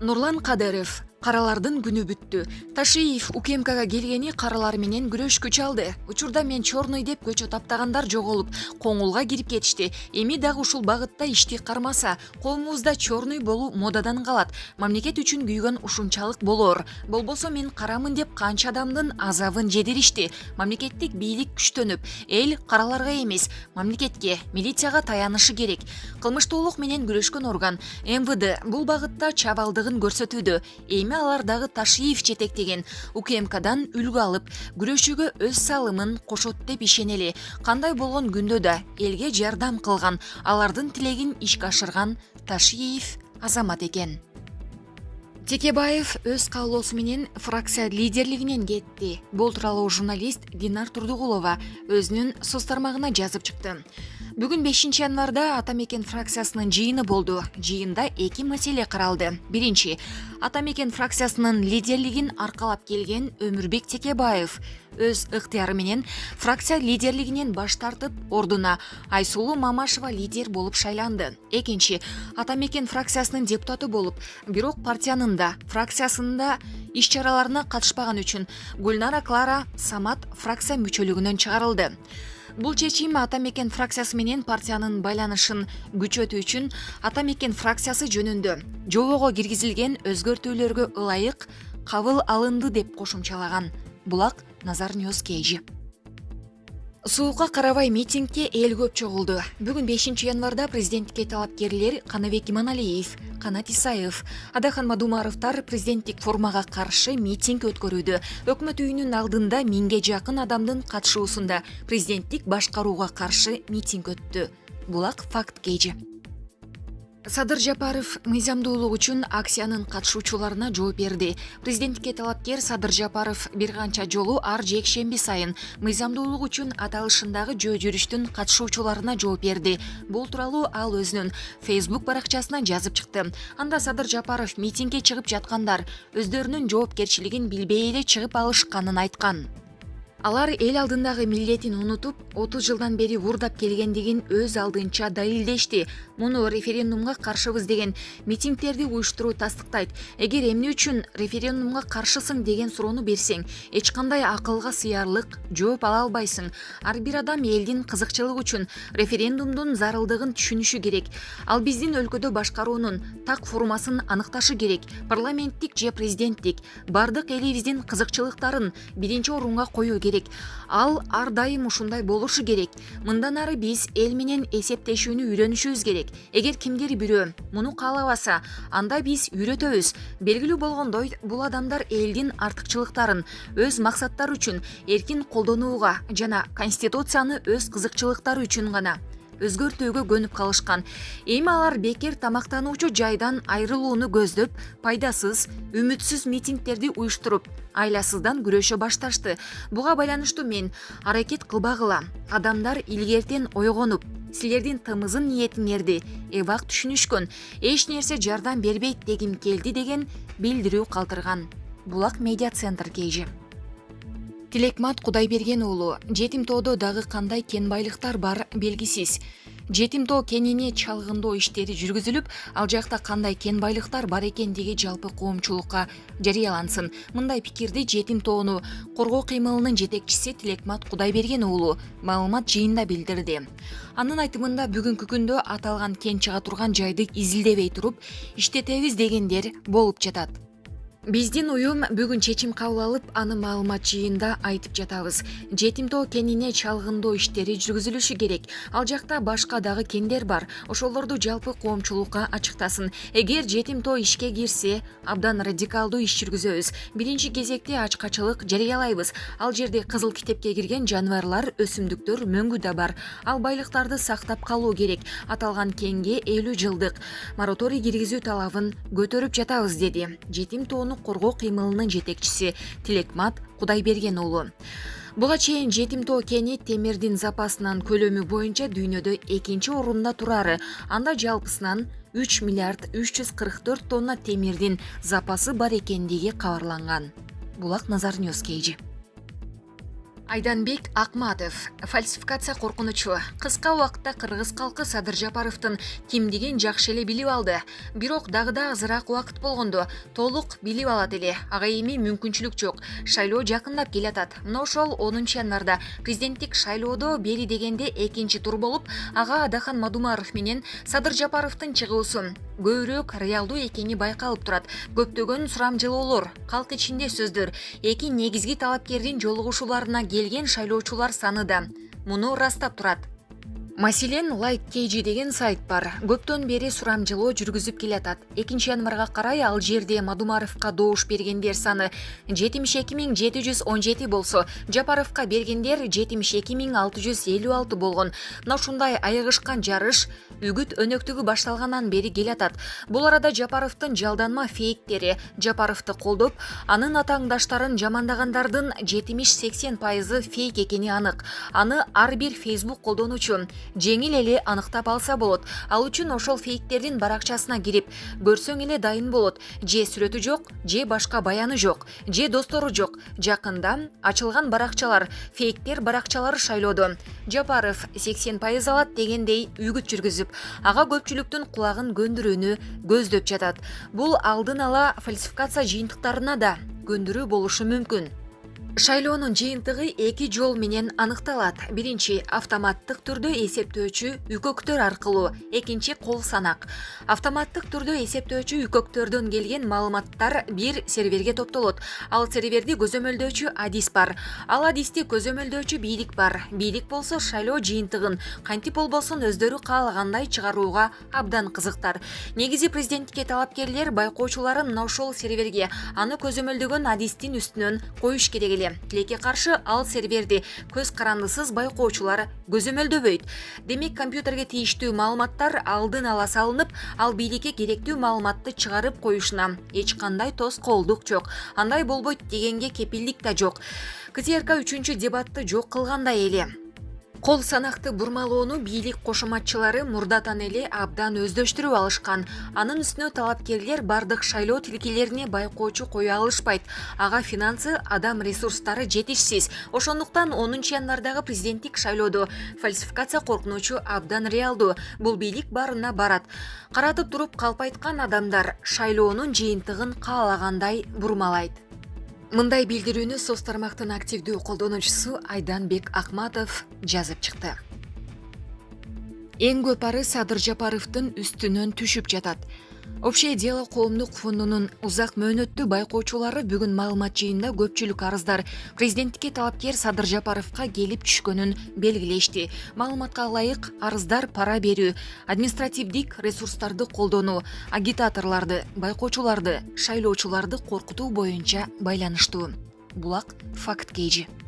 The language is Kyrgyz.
Нурлан Кадыров: каралардын күнү бүттү. Ташиев УКМКга келгени каралар менен күрөшкү чалды. Учурда мен чорный деп көчө таптагандар жоголуп, коңулга кирип кетишти. Эми дагы ушул багытта ишти кармаса, коомубузда чорный болуу модадан калат. Мамлекет үчүн күйгөн ушунчалык болор. Болбосо мен карамын деп канча адамдын азабын жедиришти. Мамлекеттик бийлик күчтөнүп, эл караларга эмес, мамлекетке, милицияга таянышы керек. Кылмыштуулук менен күрөшкөн орган МВД бул багытта чабалдыгын көрсөтүүдө. Эми алар дагы Ташиев жетектеген УКМКдан үлгү алып, күрөшүүгө өз салымын кошот деп ишенели. Кандай болгон күндө да элге жардам кылган, алардын тилегин ишке ашырган Ташиев азамат экен. Текебаев өз каалоосу менен фракция лидерлигинен кетти. Бул тууралуу журналист Динар Турдугулова өзүнүн соц тармагына жазып чыкты. Бүгүн 5 январда Атамекен фракциясынын жыйыны болду. Жыйында эки маселе каралды. Биринчи, Атамекен фракциясынын лидерлигин аркалап келген Өмүрбек Текебаев өз ыктыяры менен фракция лидерлигинен баш тартып, ордуна Айсулуу Мамашева лидер болуп шайланды. Экинчи, Атамекен фракциясынын депутаты болуп, бирок партиянын да, фракциясынын да иш-чараларына катышпаган үчүн Гүлнара Клара Самат фракция мүчөлүгүнөн чыгарылды. Бул чечим Атамекен фракциясы менен партиянын байланышын күчөтүү үчүн Атамекен фракциясы жөнүндө жобого киргизилген өзгөртүүлөргө ылайык кабыл алынды деп кошумчалаган. Булак Назар Ньюс Кейжи. Суукка карабай митингге эл көп чогулду. Бүгүн 5 январда президенттикке талапкерлер Канабек Иманалиев, Канат Исаев, Адахан Мадумаровтар президенттик формага каршы митинг өткөрүүдө. Өкмөт үйүнүн алдында 1000ге жакын адамдын катышуусунда президенттик башкарууга каршы митинг өттү. Булак факт Кейжи. Садыр Жапаров мыйзамдуулук үчүн акциянын катышуучуларына жооп берди. Президенттикке талапкер Садыр Жапаров бир канча жолу ар жекшемби сайын мыйзамдуулук үчүн аталышындагы жөө жүрүштүн катышуучуларына жооп берди. Бул тууралуу ал өзүнүн Facebook баракчасына жазып чыкты. Анда Садыр Жапаров митингге чыгып жаткандар өздөрүнүн жоопкерчилигин билбей эле чыгып алышканын айткан. Алар эл алдындагы милдетин унутуп, 30 жылдан бери урдап келгендигин өз алдынча далилдешти. Муну референдумга каршыбыз деген митингтерди уюштуруу тастыктайт. Эгер эмне үчүн референдумга каршысың деген суроону берсең, эч кандай акылга сыярлык жооп ала албайсың. Ар бир адам элдин кызыкчылыгы үчүн референдумдун зарылдыгын түшүнүшү керек. Ал биздин өлкөдө башкаруунун так формасын аныкташы керек. Парламенттик же президенттик бардык элибиздин кызыкчылыктарын биринчи орунга коюу керек. Ал ар дайым ушундай болушу керек. Мындан ары биз эл менен эсептешүүнү үйрөнүшүбүз керек. Эгер кимдир бирөө муну каалабаса, анда биз үйрөтөбүз. Белгилүү болгондой, бул адамдар элдин артыкчылыктарын өз максаттары үчүн эркин колдонууга жана конституцияны өз кызыкчылыктары үчүн гана өзгөртүүгө көнүп калышкан. Эми алар бекер тамактануучу жайдан айрылууну көздөп, пайдасыз, үмүтсүз митингтерди уюштуруп, айласыздан күрөшө башташты. Буга байланыштуу мен аракет кылбагыла. Адамдар илгертен ойгонуп, силердин тымызын ниетиңерди эбак түшүнүшкөн, эч нерсе жардам бербейт дегим келди деген билдирүү калтырган. Булак медиа центр Кейжи. Тилекмат Кудайберген уулу: жетим тоодо дагы кандай кен байлыктар бар белгисиз. Жетим тоо кенине чалгындоо иштери жүргүзүлүп, ал жакта кандай кен байлыктар бар экендиги жалпы коомчулукка жарыялансын. Мындай пикирди жетим тоону коргоо кыймылынын жетекчиси Тилекмат Кудайберген уулу маалымат жыйында билдирди. Анын айтымында бүгүнкү күндө аталган кен чыга турган жайды изилдебей туруп, иштетебиз дегендер болуп жатат. Биздин уюм бүгүн чечим кабыл алып, аны маалымат жыйында айтып жатабыз. Жетим тоо кенине чалгындоо иштери жүргүзүлүшү керек. Ал жакта башка дагы кендер бар. Ошолорду жалпы коомчулукка ачыктасын. Эгер жетим тоо ишке кирсе, абдан радикалдуу иш жүргүзөбүз. Биринчи кезекте ачкачылык жарыялайбыз. Ал жерде кызыл китепке кирген жаныбарлар, өсүмдүктөр мөңгү да бар. Ал байлыктарды сактап калуу керек. Аталган кенге 50 жылдык мораторий киргизүү талабын көтөрүп жатабыз, деди жетим тоону коргоо кыймылынын жетекчиси Тилекмат Кудайберген уулу. Буга чейин жетим тоо кени темирдин запасынын көлөмү боюнча дүйнөдө экинчи орунда турары. Анда жалпысынан 3 миллиард 344 тонна темирдин запасы бар экендиги кабарланган. Булак Назар Ньюс Кейжи. Айданбек Акматов фальсификация коркунучу. Кыска убакытта кыргыз калкы Садыр Жапаровдун кимдигин жакшы эле билип алды. Бирок дагы азыраак убакыт болгондо толук билип алат эле. Ага эми мүмкүнчүлүк жок. Шайлоо жакындап келатат. Мына ошол 10-январда президенттик шайлоодо бери дегенде экинчи тур болуп, ага Адахан Мадумаров менен Садыр Жапаровдун чыгуусу көбүрөөк реалдуу экени байкалып турат. Көптөгөн сурамжылоолор, калк ичинде сөздөр, эки негизги талапкердин жолугушууларына келген шайлоочулар саны да муну ырастап турат. Маселен, Like.kg деген сайт бар. Көптөн бери сурамжылоо жүргүзүп келатат. 2-январга карай ал жерде Мадумаровка добуш бергендер саны 72717 болсо, Жапаровка бергендер 72656 болгон. Мына ушундай айыгышкан жарыш үгүт өнөктүгү башталгандан бери келатат. Бул арада Жапаровдун жалданма фейктери, Жапаровду колдоп, анын атаңдаштарын жамандагандардын 70-80% фейк экени анык. Аны ар бир Facebook колдонуучу жеңил эле аныктап алса болот. Ал үчүн ошол фейктердин баракчасына кирип көрсөң эле дайын болот. Же сүрөтү жок, же башка баяны жок, же достору жок. Жакында ачылган баракчалар, фейктер баракчалары шайлоодо. Жапаров 80% алат дегендей үгүт жүргүзүп, ага көпчүлүктүн кулагын көндүрүүнү көздөп жатат. Бул алдын ала фальсификация жыйынтыктарына да көндүрүү болушу мүмкүн. Шайлоонун жыйынтыгы эки жол менен аныкталат. Биринчи автоматтык түрдө эсептөөчү үкөктөр аркылуу, экинчи кол санак. Автоматтык түрдө эсептөөчү үкөктөрдөн келген маалыматтар бир серверге топтолот. Ал серверди көзөмөлдөөчү адис бар. Ал адисти көзөмөлдөөчү бийлик бар. Бийлик болсо шайлоо жыйынтыгын кантип болбосун өздөрү каалагандай чыгарууга абдан кызыктар. Негизи президенттикке талапкерлер байкоочуларын мына ошол серверге аны көзөмөлдөгөн адистин үстүнөн коюш керек эле. Тилекке каршы ал серверди көз карандысыз байкоочулар көзөмөлдөбөйт. Демек компьютерге тийиштүү маалыматтар алдын ала салынып, ал бийликке керектүү маалыматты чыгарып коюшуна эч кандай тоскоолдук жок. Андай болбойт дегенге кепилдик да жок. КТРК 3-чү дебатты жок кылгандай эле. Кол санакты бурмалоону бийлик кошоматчылары мурдатан эле абдан өздөштүрүп алышкан. Анын үстүнө талапкерлер бардык шайлоо тилкелерине байкоочу кое алышпайт. Ага финансы, адам ресурстары жетишсиз. Ошондуктан 10-январдагы президенттик шайлоодо фальсификация коркунучу абдан реалдуу. Бул бийлик барына барат. Каратып туруп калпайткан адамдар шайлоонун жыйынтыгын каалагандай бурмалайт. Мындай билдирүүнү соц тармактын активдүү колдонуучусу Айданбек Акматов жазып чыкты. Эң көп арыз Садыр Жапаровдун үстүнөн түшүп жатат. Общее дело коомдук фондунун узак мөөнөттүү байкоочулары бүгүн маалымат жыйында көпчүлүк арыздар президенттикке талапкер Садыр Жапаровка келип түшкөнүн белгилешти. Маалыматка ылайык арыздар пара берүү, административдик ресурстарды колдонуу, агитаторлорду, байкоочуларды, шайлоочуларды коркутуу боюнча байланыштуу. Булак Fact.kg.